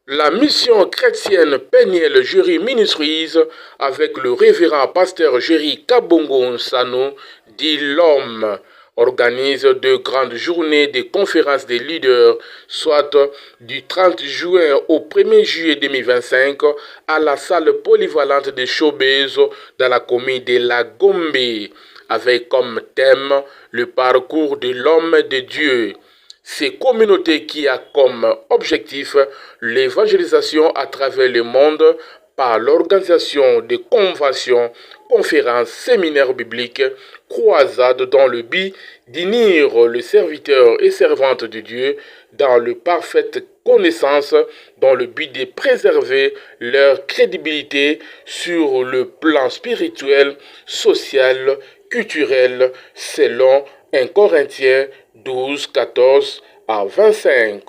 La mission chrétienne Peniel Jury Ministries avec le révérend pasteur Jerry Kabongo Nsano dit l'homme organise de grandes journées de conférences des leaders, soit du 30 juin au 1er juillet 2025 à la salle polyvalente de Showbiz dans la commune de La Gombe, avec comme thème le parcours de l'homme de Dieu. Ces communautés qui a comme objectif l'évangélisation à travers le monde par l'organisation de conventions, conférences, séminaires bibliques, croisades dans le but d'unir les serviteurs et servantes de Dieu dans le parfaite connaissance dans le but de préserver leur crédibilité sur le plan spirituel, social, culturel, selon 1 Corinthiens 12, 14 à 25.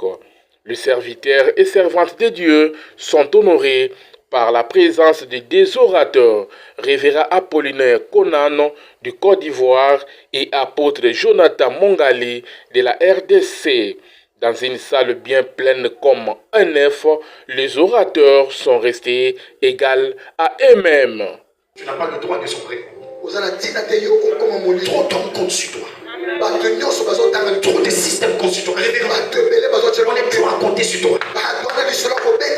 Les serviteurs et servantes de Dieu sont honorés par la présence de deux orateurs, révérend Apollinaire Conan du Côte d'Ivoire et apôtre Jonathan Mongali de la RDC. Dans une salle bien pleine comme un œuf, les orateurs sont restés égaux à eux-mêmes. Tu n'as pas le droit de sombrer. Trop d'hommes comptent sur toi. Trop de systèmes comptent sur toi. On est plus à compter sur toi. Tu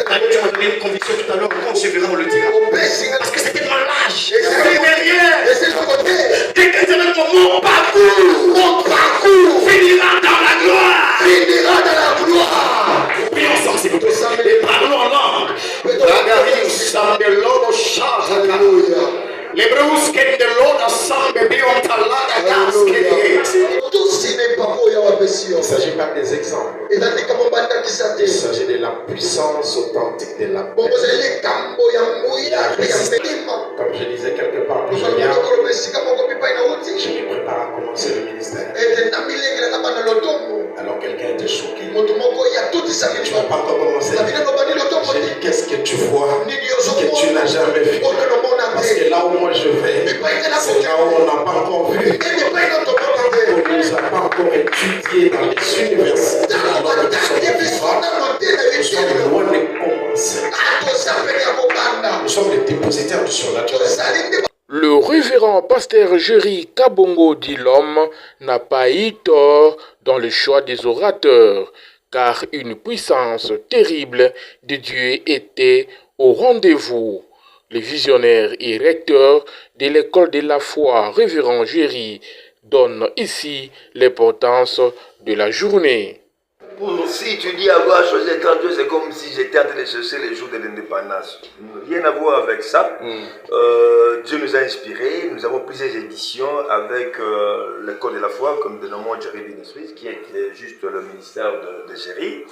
m'as donné une conviction tout à l'heure. Quand on se verra, on le dira. Parce que c'était mon lâche. Quelqu'un dit mon parcours finira dans la gloire. Prions ensemble, s'il vous plaît. Et parlons en langue. Les brusques de l'eau ensemble, bien talada, il ne s'agit pas des exemples. Il s'agit de la puissance authentique de la paix. Comme je disais quelque part, je me prépare à commencer le ministère. Alors quelqu'un était choqué. Tu n'as pas encore commencé. J'ai dit, qu'est-ce que tu vois que tu n'as jamais vu? Parce que là où moi je vais, c'est là où on n'a pas encore vu. On ne nous a pas encore étudié dans les universités. Alors que nous sommes loin de commencer. Nous sommes les dépositaires du surnaturel. Le révérend pasteur Jerry Kabongo dit l'homme n'a pas eu tort dans le choix des orateurs, car une puissance terrible de Dieu était au rendez-vous. Le visionnaire et recteur de l'école de la foi, révérend Jerry, donne ici l'importance de la journée. Si tu dis avoir choisi 32, c'est comme si j'étais en train de chercher les jours de l'indépendance. Rien à voir avec ça. Dieu nous a inspirés. Nous avons plusieurs éditions avec l'école de la foi, comme de nommons Jerry Ministries, qui est juste le ministère de Jerry.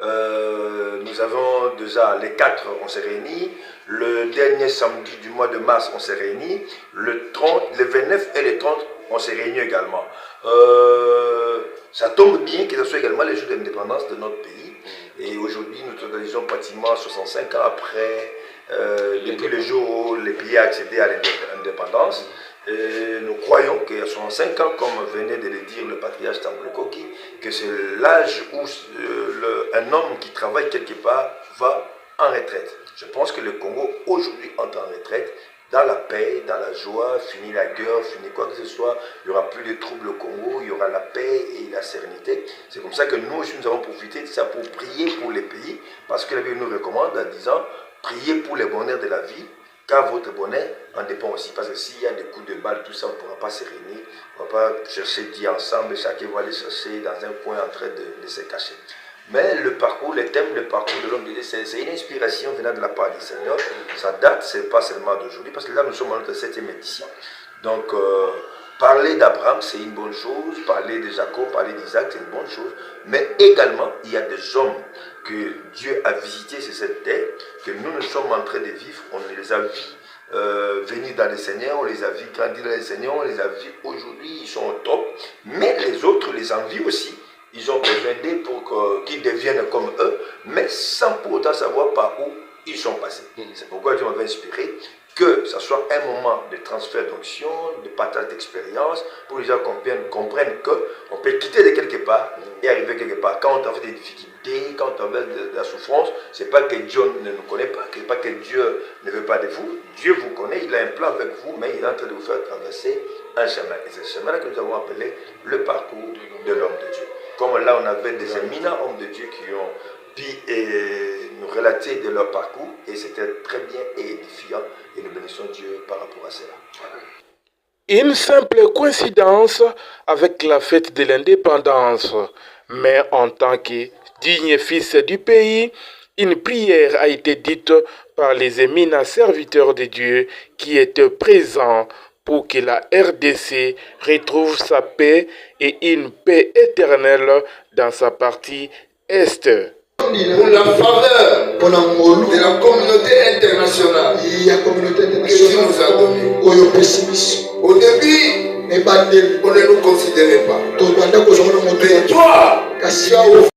Nous avons déjà les 4, on s'est réunis. Le dernier samedi du mois de mars, on s'est réunis. Le 30, le 29 et le 30, on s'est réunis également. Ça tombe bien que ce soit également les jours d'indépendance de notre pays. Et aujourd'hui, nous totalisons pratiquement 65 ans après, depuis le jour où le pays a accédé à l'indépendance. Nous croyons qu'il y a 65 ans, comme venait de le dire le patriarche Tambolo Koki, que c'est l'âge où un homme qui travaille quelque part va en retraite. Je pense que le Congo aujourd'hui entre en retraite dans la paix, dans la joie, fini la guerre, fini quoi que ce soit, il n'y aura plus de troubles au Congo, il y aura la paix et la sérénité. C'est comme ça que nous aussi nous avons profité de ça pour prier pour les pays, parce que la Bible nous recommande en disant, priez pour le bonheur de la vie, car votre bonheur en dépend aussi. Parce que s'il y a des coups de balle, tout ça, on ne pourra pas se réunir, on ne va pas chercher Dieu ensemble, chacun va aller chercher dans un coin en train de se cacher. Mais le parcours, le thème, le parcours de l'homme de Dieu, c'est une inspiration venant de la part du Seigneur. Ça date, c'est pas seulement d'aujourd'hui, parce que là, nous sommes en notre 7e édition. Donc, parler d'Abraham, c'est une bonne chose. Parler de Jacob, parler d'Isaac, c'est une bonne chose. Mais également, il y a des hommes que Dieu a visités sur cette terre, que nous sommes en train de vivre. On les a vus venir dans le Seigneur, on les a vus grandir dans le Seigneur, on les a vus aujourd'hui, ils sont au top. Mais les autres les envient aussi. Ils ont besoin d'eux pour qu'ils deviennent comme eux, mais sans pour autant savoir par où ils sont passés. C'est pourquoi Dieu m'avait inspiré que ce soit un moment de transfert d'onction, de partage d'expérience, pour que les gens comprennent qu'on peut quitter de quelque part et arriver quelque part. Quand on a fait des difficultés, quand on a de la souffrance, ce n'est pas que Dieu ne nous connaît pas, ce n'est pas que Dieu ne veut pas de vous. Dieu vous connaît, il a un plan avec vous, mais il est en train de vous faire traverser un chemin. Et c'est ce chemin-là que nous avons appelé le parcours de l'homme de Dieu. Comme là, on avait des éminents hommes de Dieu qui ont pu nous relater de leur parcours, et c'était très bien et édifiant, et nous bénissons Dieu par rapport à cela. Une simple coïncidence avec la fête de l'indépendance, mais en tant que digne fils du pays, une prière a été dite par les éminents serviteurs de Dieu qui étaient présents pour que la RDC retrouve sa paix et une paix éternelle dans sa partie Est. Pour la faveur de la communauté internationale que Dieu nous a donnée. Au début, on ne nous considérait pas. Mais toi, tu as